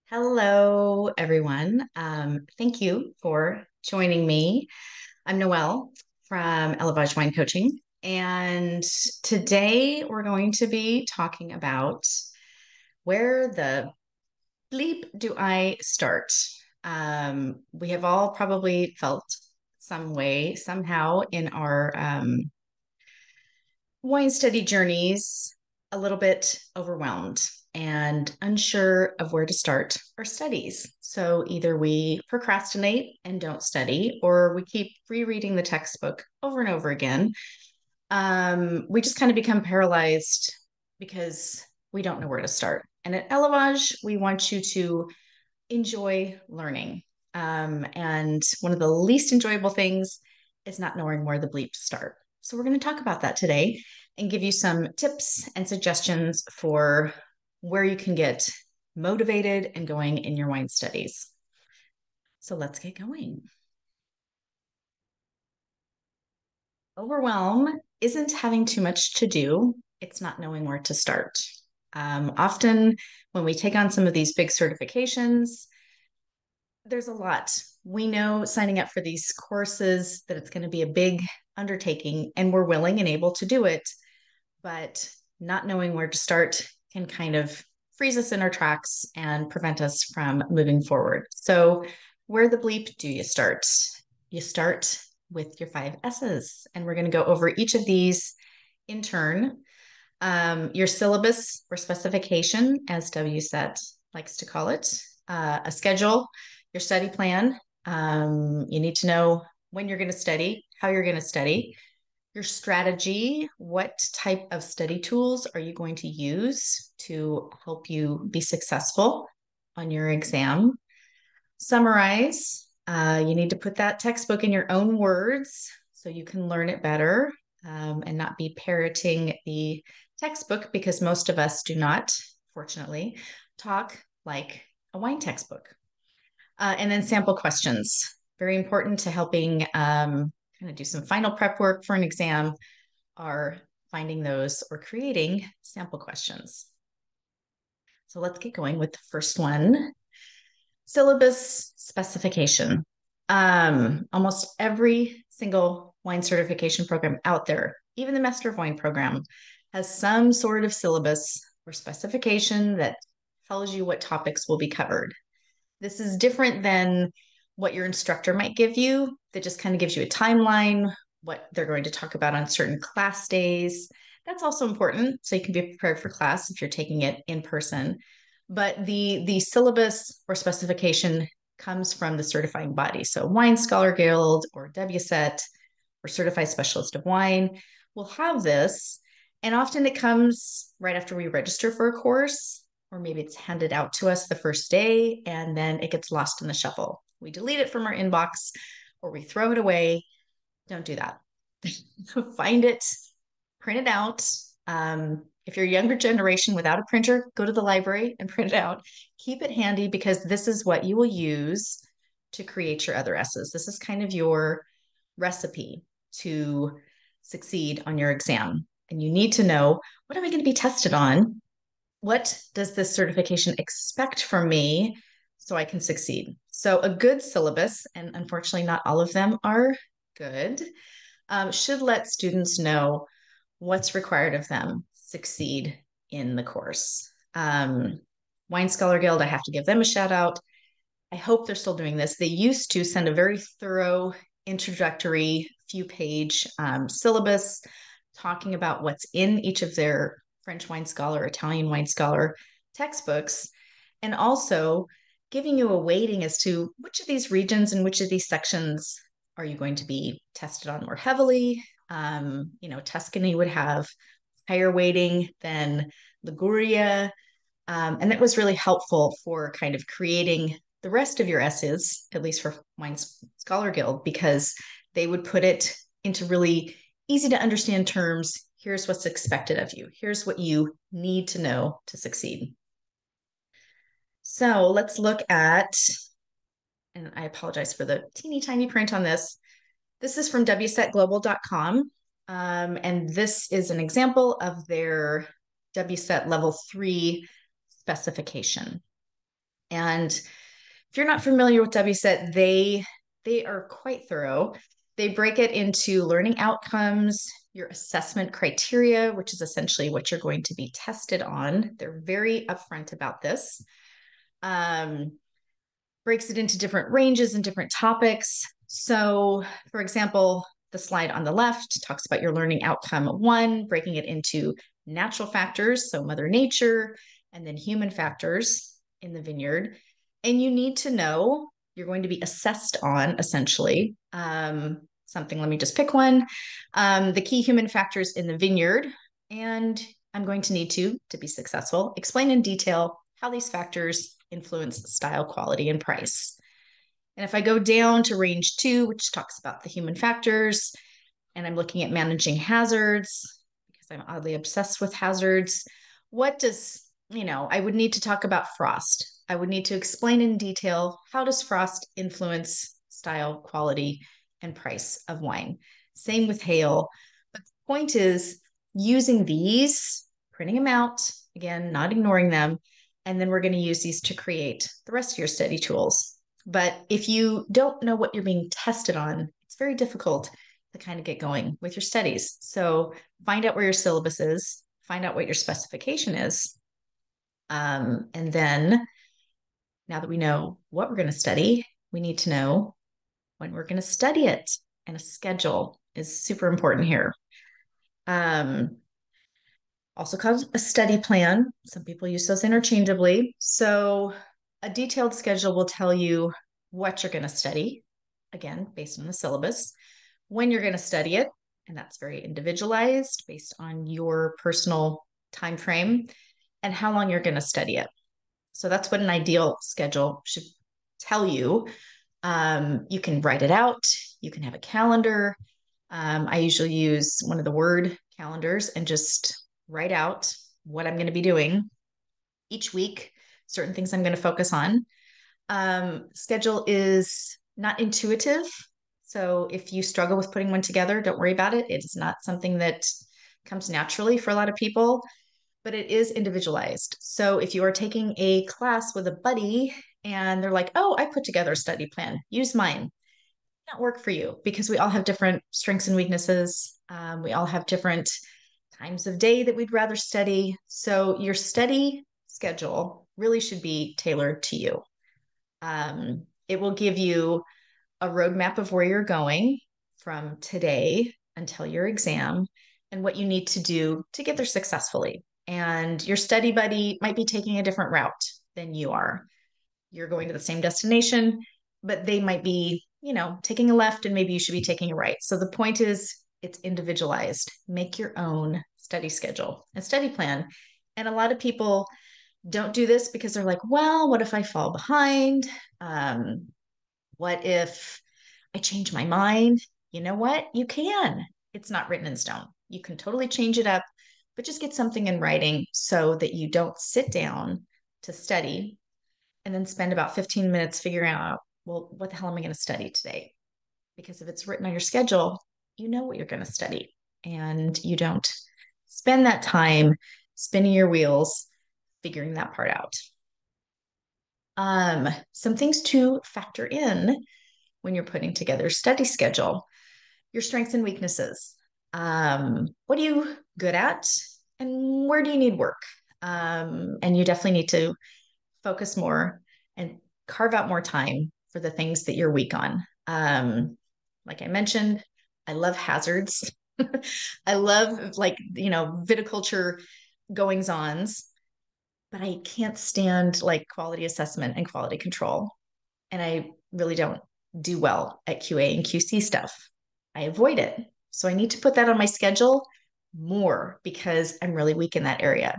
Hello, everyone. Thank you for joining me. I'm Noelle from Elevage Wine Coaching, and today we're going to be talking about where the bleep do I start? We have all probably felt some way, somehow, in our wine study journeys a little bit overwhelmed and unsure of where to start our studies. So either we procrastinate and don't study, or we keep rereading the textbook over and over again. We just kind of become paralyzed because we don't know where to start. And at Elevage, we want you to enjoy learning. And one of the least enjoyable things is not knowing where the bleep start. So we're going to talk about that today and give you some tips and suggestions for where you can get motivated and going in your wine studies. So let's get going. Overwhelm isn't having too much to do, it's not knowing where to start. Often, when we take on some of these big certifications, there's a lot. We know signing up for these courses that it's going to be a big undertaking, and we're willing and able to do it, but not knowing where to start can kind of freeze us in our tracks and prevent us from moving forward. So, where the bleep do you start? You start with your 5 S's, and we're going to go over each of these in turn. Your syllabus or specification, as WSET likes to call it, a schedule, your study plan. You need to know when you're going to study, how you're going to study, your strategy, what type of study tools are you going to use to help you be successful on your exam. Summarize. You need to put that textbook in your own words so you can learn it better and not be parroting the textbook because most of us do not, fortunately, talk like a wine textbook. And then sample questions. Very important to helping kind of do some final prep work for an exam are finding those or creating sample questions. So let's get going with the first one. Syllabus specification. Almost every single wine certification program out there, even the Master of Wine program, has some sort of syllabus or specification that tells you what topics will be covered. This is different than what your instructor might give you, that just kind of gives you a timeline, what they're going to talk about on certain class days. That's also important, so you can be prepared for class if you're taking it in person. But the syllabus or specification comes from the certifying body. So Wine Scholar Guild or WSET or Certified Specialist of Wine will have this. And often it comes right after we register for a course, or maybe it's handed out to us the first day and then it gets lost in the shuffle. We delete it from our inbox or we throw it away. Don't do that. Find it, print it out. If you're a younger generation without a printer, go to the library and print it out. Keep it handy because this is what you will use to create your other S's. This is kind of your recipe to succeed on your exam. And you need to know, what am I going to be tested on? What does this certification expect from me so I can succeed? So, a good syllabus, and unfortunately, not all of them are good, should let students know what's required of them succeed in the course. Wine Scholar Guild, I have to give them a shout out. I hope they're still doing this. They used to send a very thorough introductory few-page syllabus talking about what's in each of their French Wine Scholar, Italian Wine Scholar textbooks, and also giving you a weighting as to which of these regions and which of these sections are you going to be tested on more heavily. Tuscany would have higher weighting than Liguria. And that was really helpful for kind of creating the rest of your S's, at least for Wine Scholar Guild, because they would put it into really easy to understand terms. Here's what's expected of you. Here's what you need to know to succeed. So let's look at, and I apologize for the teeny tiny print on this. This is from wsetglobal.com. And this is an example of their WSET level 3 specification. And if you're not familiar with WSET, they are quite thorough. They break it into learning outcomes, your assessment criteria, which is essentially what you're going to be tested on. They're very upfront about this. Um, Breaks it into different ranges and different topics. So, for example, the slide on the left talks about your learning outcome one, breaking it into natural factors, so Mother Nature, and then human factors in the vineyard. And you need to know you're going to be assessed on essentially something. Let me just pick one. The key human factors in the vineyard. And I'm going to need to be successful, explain in detail how these factors influence style, quality, and price. And if I go down to range two, which talks about the human factors, and I'm looking at managing hazards because I'm oddly obsessed with hazards, what does, I would need to talk about frost. I would need to explain in detail how does frost influence style, quality, and price of wine. Same with hail. But the point is using these, printing them out, again, not ignoring them, and then we're going to use these to create the rest of your study tools. But if you don't know what you're being tested on, it's very difficult to kind of get going with your studies. So find out where your syllabus is, find out what your specification is. And then now that we know what we're going to study, we need to know when we're going to study it. And a schedule is super important here. Also called a study plan. Some people use those interchangeably. So a detailed schedule will tell you what you're going to study, again, based on the syllabus, when you're going to study it, and that's very individualized based on your personal time frame and how long you're going to study it. So that's what an ideal schedule should tell you. You can write it out. You can have a calendar. I usually use one of the word calendars and just write out what I'm going to be doing each week, certain things I'm going to focus on. Schedule is not intuitive. So if you struggle with putting one together, don't worry about it. It's not something that comes naturally for a lot of people, but it is individualized. So if you are taking a class with a buddy and they're like, oh, I put together a study plan, use mine. Not work for you because we all have different strengths and weaknesses. We all have different times of day that we'd rather study. So your study schedule really should be tailored to you. It will give you a roadmap of where you're going from today until your exam and what you need to do to get there successfully. And your study buddy might be taking a different route than you are. You're going to the same destination, but they might be, taking a left and maybe you should be taking a right. So the point is it's individualized. Make your own study schedule and study plan. And a lot of people don't do this because they're like, well, what if I fall behind? What if I change my mind? You know what? You can. It's not written in stone. You can totally change it up, but just get something in writing so that you don't sit down to study and then spend about 15 minutes figuring out, well, what the hell am I going to study today? Because if it's written on your schedule, you know what you're going to study and you don't spend that time spinning your wheels figuring that part out. Some things to factor in when you're putting together a study schedule, your strengths and weaknesses. What are you good at and where do you need work? And you definitely need to focus more and carve out more time for the things that you're weak on. Like I mentioned, I love hazards. I love viticulture goings ons, but I can't stand like quality assessment and quality control. And I really don't do well at QA and QC stuff. I avoid it. So I need to put that on my schedule more because I'm really weak in that area.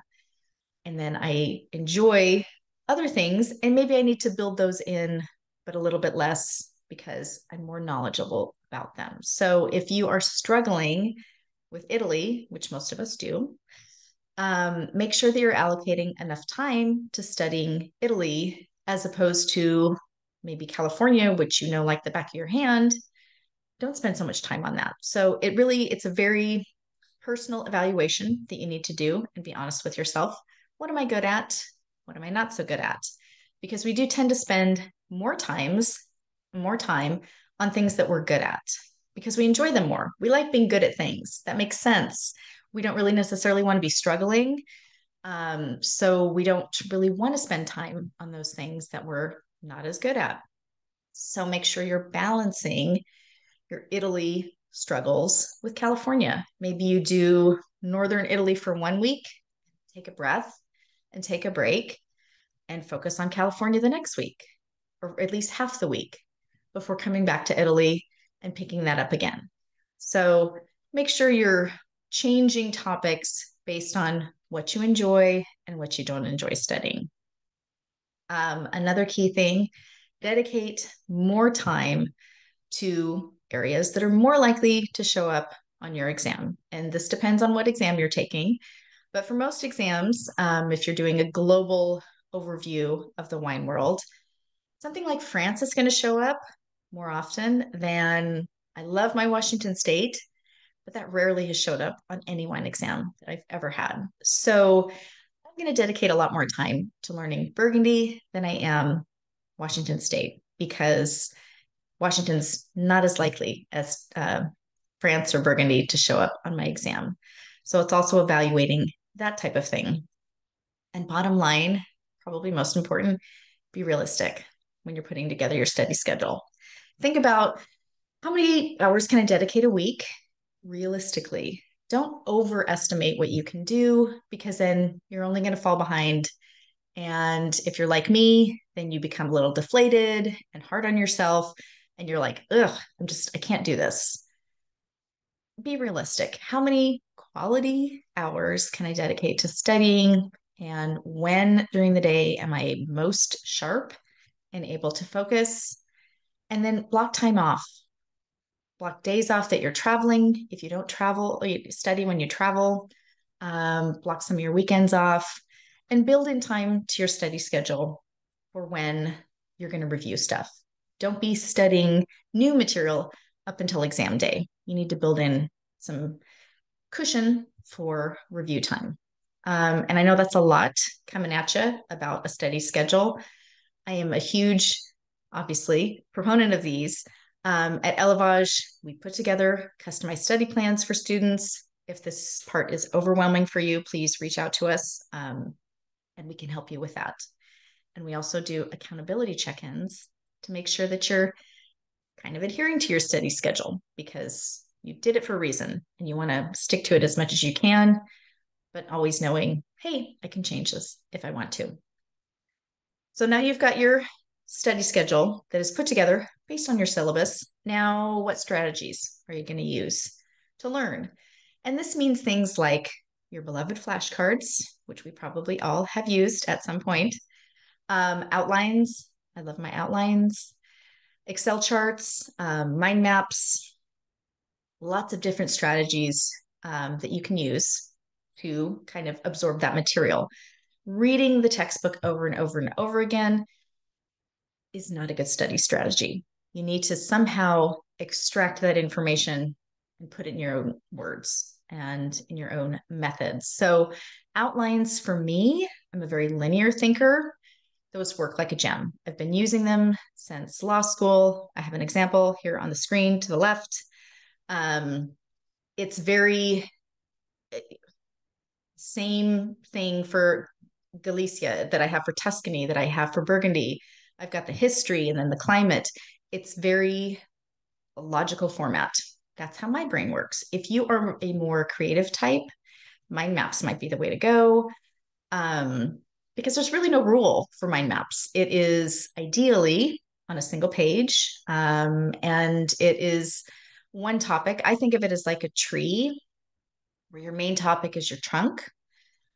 And then I enjoy other things, and maybe I need to build those in, but a little bit less because I'm more knowledgeable about them. So if you are struggling with Italy, which most of us do, make sure that you're allocating enough time to studying Italy as opposed to maybe California, which you know like the back of your hand. Don't spend so much time on that. So it's a very personal evaluation that you need to do and be honest with yourself. What am I good at? What am I not so good at? because we do tend to spend more time on things that we're good at because we enjoy them more. We like being good at things. That makes sense. We don't really necessarily want to be struggling. So we don't really want to spend time on those things that we're not as good at. So make sure you're balancing your Italy struggles with California. Maybe you do Northern Italy for 1 week, take a breath and take a break and focus on California the next week, or at least half the week before coming back to Italy and picking that up again. So make sure you're changing topics based on what you enjoy and what you don't enjoy studying. Another key thing, dedicate more time to areas that are more likely to show up on your exam. And this depends on what exam you're taking. But for most exams, if you're doing a global overview of the wine world, something like France is going to show up more often than I love my Washington State, but that rarely has showed up on any wine exam that I've ever had. So I'm going to dedicate a lot more time to learning Burgundy than I am Washington State because Washington's not as likely as France or Burgundy to show up on my exam. So it's also evaluating that type of thing. And bottom line, probably most important, be realistic when you're putting together your study schedule. Think about how many hours can I dedicate a week realistically. Don't overestimate what you can do because then you're only going to fall behind. And if you're like me, then you become a little deflated and hard on yourself. And you're like, ugh, I can't do this. Be realistic. How many quality hours can I dedicate to studying? And when during the day am I most sharp and able to focus? And then block time off. Block days off that you're traveling. If you don't travel, or you study when you travel, block some of your weekends off and build in time to your study schedule for when you're going to review stuff. Don't be studying new material up until exam day. You need to build in some cushion for review time. And I know that's a lot coming at you about a study schedule. I am a huge, obviously, proponent of these. At Elevage, we put together customized study plans for students. If this part is overwhelming for you, please reach out to us and we can help you with that. And we also do accountability check-ins to make sure that you're kind of adhering to your study schedule because you did it for a reason and you want to stick to it as much as you can, but always knowing, hey, I can change this if I want to. So now you've got your study schedule that is put together based on your syllabus. Now, what strategies are you going to use to learn? And this means things like your beloved flashcards, which we probably all have used at some point, outlines. I love my outlines, Excel charts, mind maps, lots of different strategies that you can use to kind of absorb that material. Reading the textbook over and over and over again is not a good study strategy. You need to somehow extract that information and put it in your own words and in your own methods. So, outlines for me, I'm a very linear thinker. Those work like a gem. I've been using them since law school. I have an example here on the screen to the left. It's very same thing for Galicia that I have for Tuscany, that I have for Burgundy. I've got the history and then the climate. It's very logical format. That's how my brain works. If you are a more creative type, mind maps might be the way to go. Because there's really no rule for mind maps. It is ideally on a single page, and it is one topic. I think of it as like a tree where your main topic is your trunk.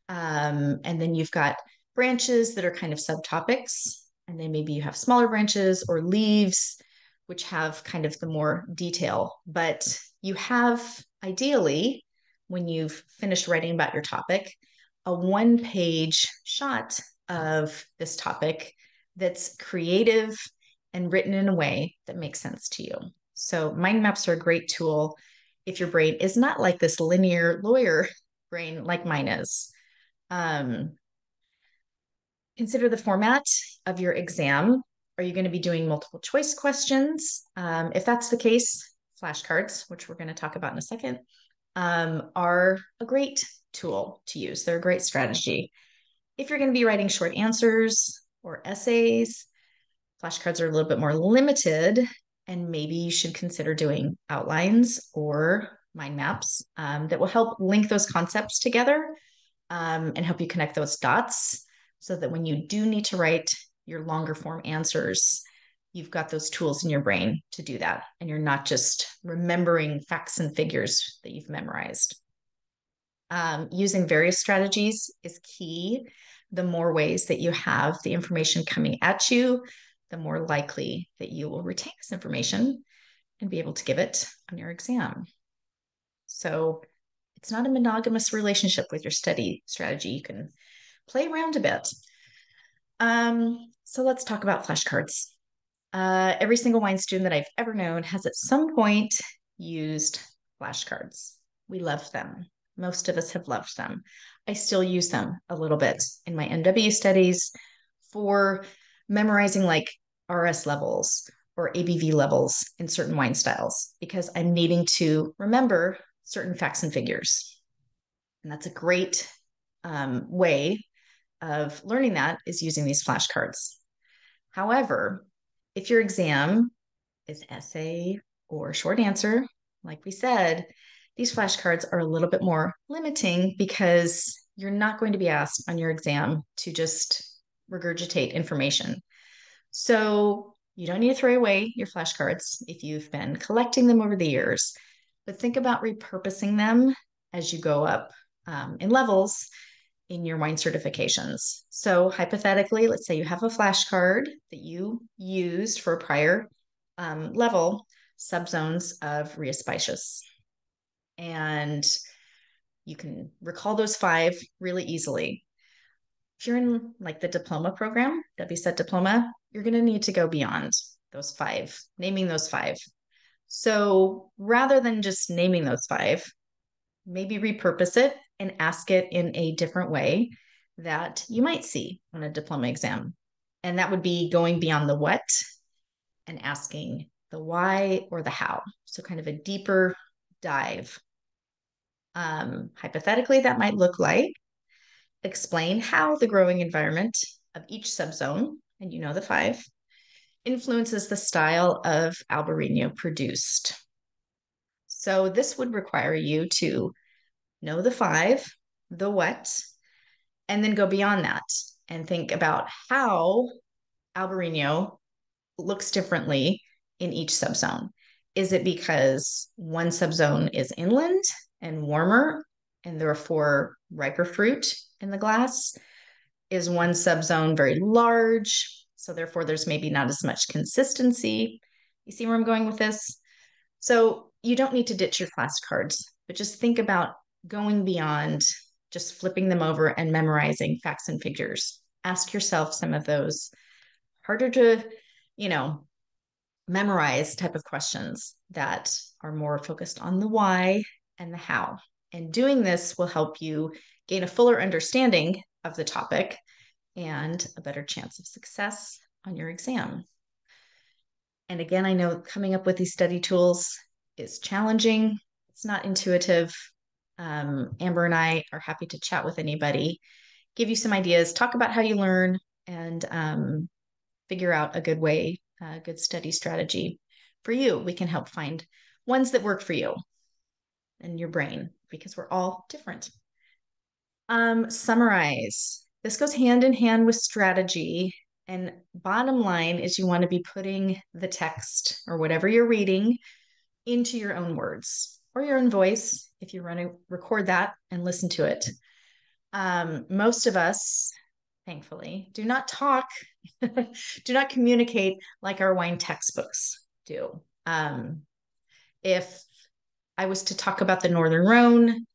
And then you've got branches that are kind of subtopics. And then maybe you have smaller branches or leaves, which have kind of the more detail. But you have ideally, when you've finished writing about your topic, a one-page shot of this topic that's creative and written in a way that makes sense to you. So mind maps are a great tool if your brain is not like this linear lawyer brain like mine is. Consider the format of your exam. Are you going to be doing multiple choice questions? If that's the case, flashcards, which we're going to talk about in a second, are a great tool to use. They're a great strategy. If you're going to be writing short answers or essays, flashcards are a little bit more limited, and maybe you should consider doing outlines or mind maps that will help link those concepts together and help you connect those dots so that when you do need to write your longer form answers, you've got those tools in your brain to do that. And you're not just remembering facts and figures that you've memorized. Using various strategies is key. The more ways that you have the information coming at you, the more likely that you will retain this information and be able to give it on your exam. So it's not a monogamous relationship with your study strategy. You can play around a bit. So let's talk about flashcards. Every single wine student that I've ever known has at some point used flashcards. We love them. Most of us have loved them. I still use them a little bit in my NW studies for memorizing like RS levels or ABV levels in certain wine styles because I'm needing to remember certain facts and figures. And that's a great way of learning that is using these flashcards. However, if your exam is essay or short answer, like we said, these flashcards are a little bit more limiting because you're not going to be asked on your exam to just regurgitate information. So you don't need to throw away your flashcards if you've been collecting them over the years, but think about repurposing them as you go up in levels in your wine certifications. So hypothetically, let's say you have a flashcard that you used for a prior level, subzones of Ria Spicious. And you can recall those 5 really easily. If you're in like the diploma program, WSET diploma, you're going to need to go beyond those 5, naming those 5. So rather than just naming those 5, maybe repurpose it and ask it in a different way that you might see on a diploma exam. And that would be going beyond the what and asking the why or the how. So kind of a deeper dive. Hypothetically, that might look like explain how the growing environment of each subzone, and you know the 5, influences the style of Albarino produced. So this would require you to know the 5, the what, and then go beyond that and think about how Albarino looks differently in each subzone. Is it because one subzone is inland and warmer and therefore riper fruit in the glass? Is one subzone very large, so therefore there's maybe not as much consistency? You see where I'm going with this? So you don't need to ditch your flashcards, but just think about going beyond just flipping them over and memorizing facts and figures. Ask yourself some of those harder to, memorize type of questions that are more focused on the why and the how. And doing this will help you gain a fuller understanding of the topic and a better chance of success on your exam. And again, I know coming up with these study tools is challenging. It's not intuitive. Amber and I are happy to chat with anybody, give you some ideas, talk about how you learn, and figure out a good way, a good study strategy for you. We can help find ones that work for you and your brain because we're all different. Summarize. This goes hand in hand with strategy. And bottom line is you want to be putting the text or whatever you're reading into your own words or your own voice if you want to record that and listen to it. Most of us, thankfully, do not talk, do not communicate like our wine textbooks do. If I was to talk about the Northern Rhone,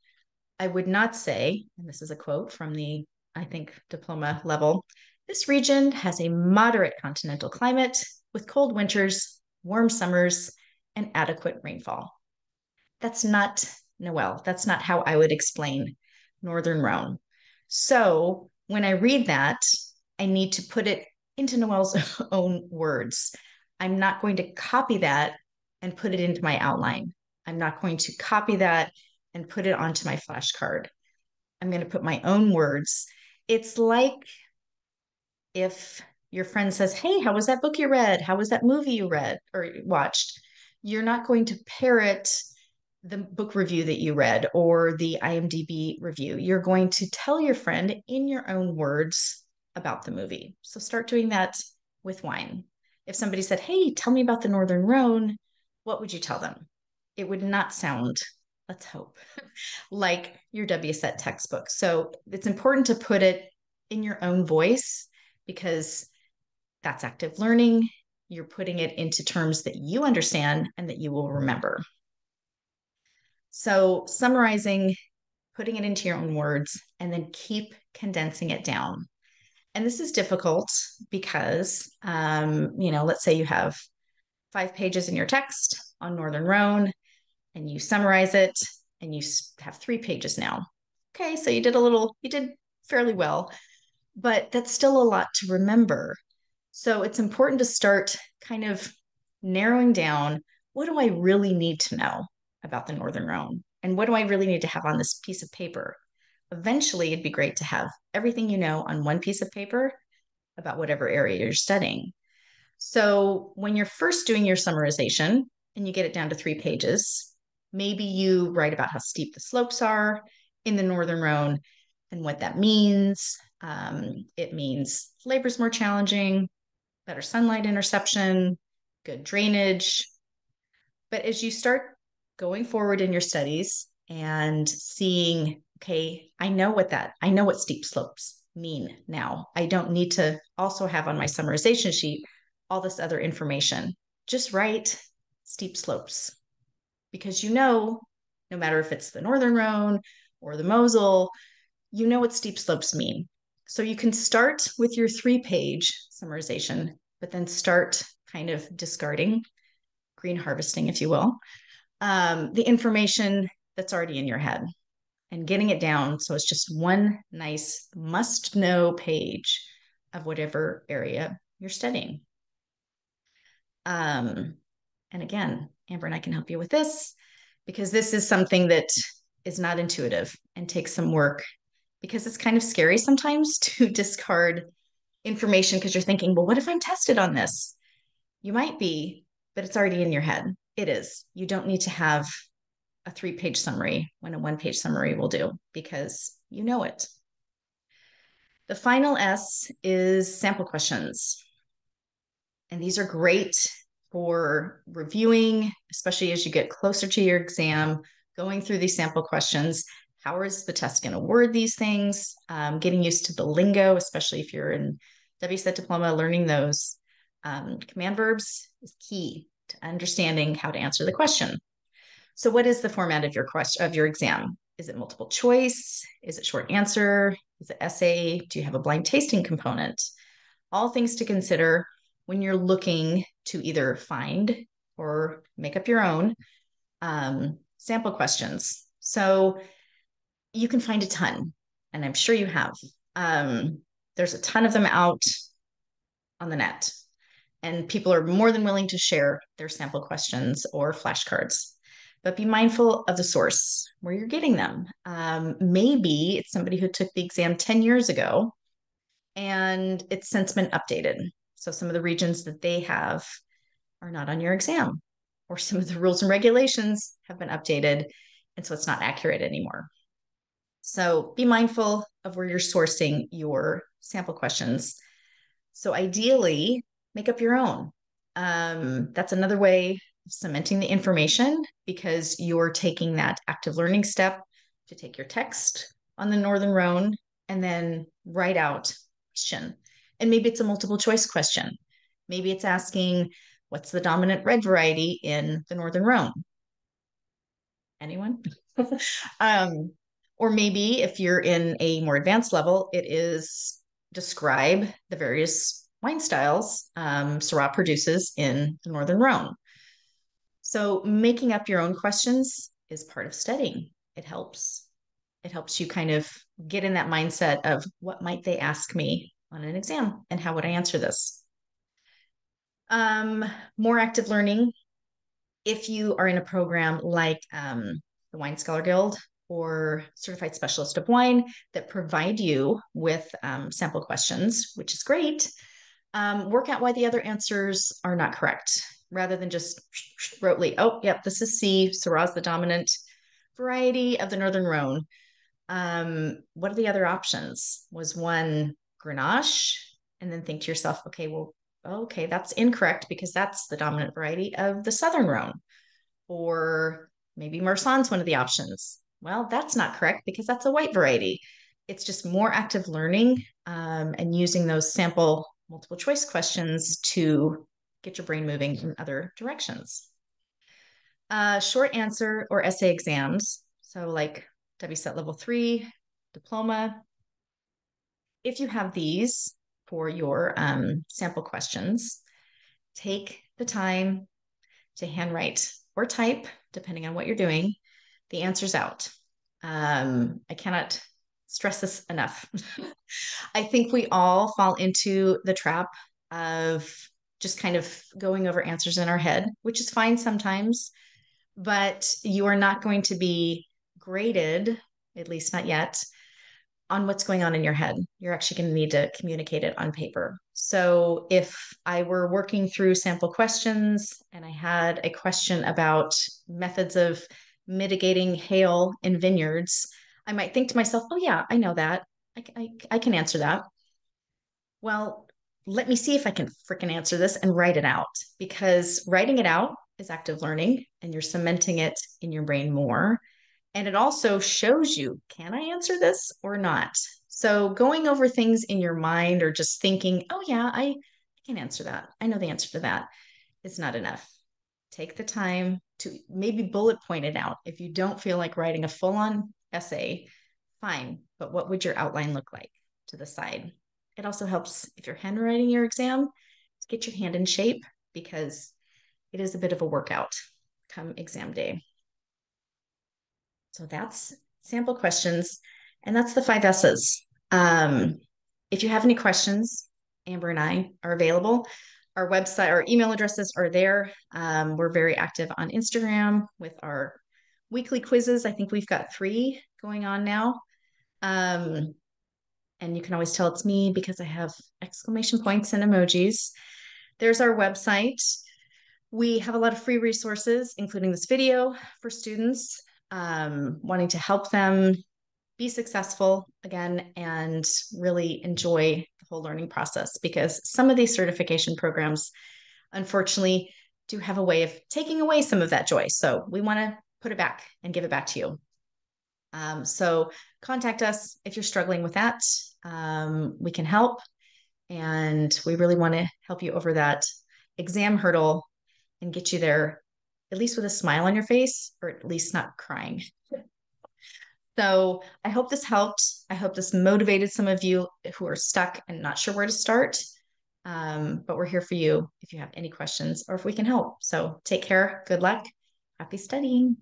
I would not say, and this is a quote from the, I think, diploma level, this region has a moderate continental climate with cold winters, warm summers, and adequate rainfall. That's not, Noel, that's not how I would explain Northern Rhone. So when I read that, I need to put it into Noelle's own words. I'm not going to copy that and put it into my outline. I'm not going to copy that and put it onto my flashcard. I'm going to put my own words. It's like if your friend says, "Hey, how was that book you read? How was that movie you read or watched?" You're not going to parrot the book review that you read or the IMDb review. You're going to tell your friend in your own words about the movie. So start doing that with wine. If somebody said, "Hey, tell me about the Northern Rhone," what would you tell them? It would not sound, let's hope, like your WSET textbook. So it's important to put it in your own voice because that's active learning. You're putting it into terms that you understand and that you will remember. So, summarizing, putting it into your own words, and then keep condensing it down. And this is difficult because, let's say you have 5 pages in your text on Northern Rhone and you summarize it and you have 3 pages now. Okay, so you did fairly well, but that's still a lot to remember. So it's important to start kind of narrowing down, what do I really need to know about the Northern Rhone? And what do I really need to have on this piece of paper? Eventually, it'd be great to have everything you know on one piece of paper about whatever area you're studying. So when you're first doing your summarization and you get it down to 3 pages, maybe you write about how steep the slopes are in the Northern Rhone and what that means. It means labor's more challenging, better sunlight interception, good drainage. But as you start going forward in your studies and seeing, okay, I know what steep slopes mean now. I don't need to also have on my summarization sheet all this other information. Just write steep slopes because no matter if it's the Northern Rhone or the Mosel, you know what steep slopes mean. So you can start with your 3 page summarization, but then start kind of discarding, green harvesting, if you will, the information that's already in your head and getting it down so it's just one nice must know page of whatever area you're studying. And again, Amber and I can help you with this because this is something that is not intuitive and takes some work because it's kind of scary sometimes to discard information because you're thinking, well, what if I'm tested on this? You might be, but it's already in your head. It is. You don't need to have a 3 page summary when a 1 page summary will do because you know it. The final S is sample questions. And these are great for reviewing, especially as you get closer to your exam, going through these sample questions. How is the test going to word these things? Getting used to the lingo, especially if you're in WSET diploma, learning those command verbs is key to understanding how to answer the question. So, what is the format of your exam? Is it multiple choice? Is it short answer? Is it essay? Do you have a blind tasting component? All things to consider when you're looking to either find or make up your own sample questions. So you can find a ton, and I'm sure you have. There's a ton of them out on the net, and people are more than willing to share their sample questions or flashcards. But be mindful of the source where you're getting them. Maybe it's somebody who took the exam 10 years ago and it's since been updated. So some of the regions that they have are not on your exam, or some of the rules and regulations have been updated. And so it's not accurate anymore. So be mindful of where you're sourcing your sample questions. So ideally, make up your own. That's another way of cementing the information because you're taking that active learning step to take your text on the Northern Rhone and then write out question. And maybe it's a multiple choice question. Maybe it's asking, what's the dominant red variety in the Northern Rhone? Anyone? Or maybe if you're in a more advanced level, it is describe the various wine styles Syrah produces in the Northern Rhone. So making up your own questions is part of studying. It helps. It helps you kind of get in that mindset of what might they ask me on an exam, and how would I answer this? More active learning. If you are in a program like the Wine Scholar Guild or Certified Specialist of Wine that provide you with sample questions, which is great, work out why the other answers are not correct rather than just rotely, oh, yep, this is C, Syrah is the dominant variety of the Northern Rhone. What are the other options? Was one Grenache? And then think to yourself, okay, well, okay, that's incorrect because that's the dominant variety of the Southern Rhone. Or maybe Marsan's one of the options. Well, that's not correct because that's a white variety. It's just more active learning and using those sample multiple choice questions to get your brain moving in other directions. Short answer or essay exams. So like WSET level 3, diploma. If you have these for your sample questions, take the time to handwrite or type, depending on what you're doing, the answers out. I cannot stress this enough. I think we all fall into the trap of just kind of going over answers in our head, which is fine sometimes, but you are not going to be graded, at least not yet, on what's going on in your head. You're actually going to need to communicate it on paper. So if I were working through sample questions and I had a question about methods of mitigating hail in vineyards, I might think to myself, oh, yeah, I know that. I can answer that. Well, let me see if I can freaking answer this and write it out, because writing it out is active learning and you're cementing it in your brain more. And it also shows you, can I answer this or not? So going over things in your mind or just thinking, oh, yeah, I can answer that. I know the answer to that is not enough. Take the time to maybe bullet point it out. If you don't feel like writing a full on essay, fine. But what would your outline look like to the side? It also helps if you're handwriting your exam to get your hand in shape, because it is a bit of a workout come exam day. So that's sample questions, and that's the 5 S's. If you have any questions, Amber and I are available. Our website, our email addresses are there. We're very active on Instagram with our weekly quizzes. I think we've got 3 going on now. And you can always tell it's me because I have exclamation points and emojis. There's our website. We have a lot of free resources, including this video for students wanting to help them be successful again and really enjoy the whole learning process, because some of these certification programs, unfortunately, do have a way of taking away some of that joy. So we want to put it back and give it back to you. So contact us if you're struggling with that. We can help. And we really want to help you over that exam hurdle and get you there, at least with a smile on your face, or at least not crying. So I hope this helped. I hope this motivated some of you who are stuck and not sure where to start. But we're here for you if you have any questions or if we can help. So take care. Good luck. Happy studying.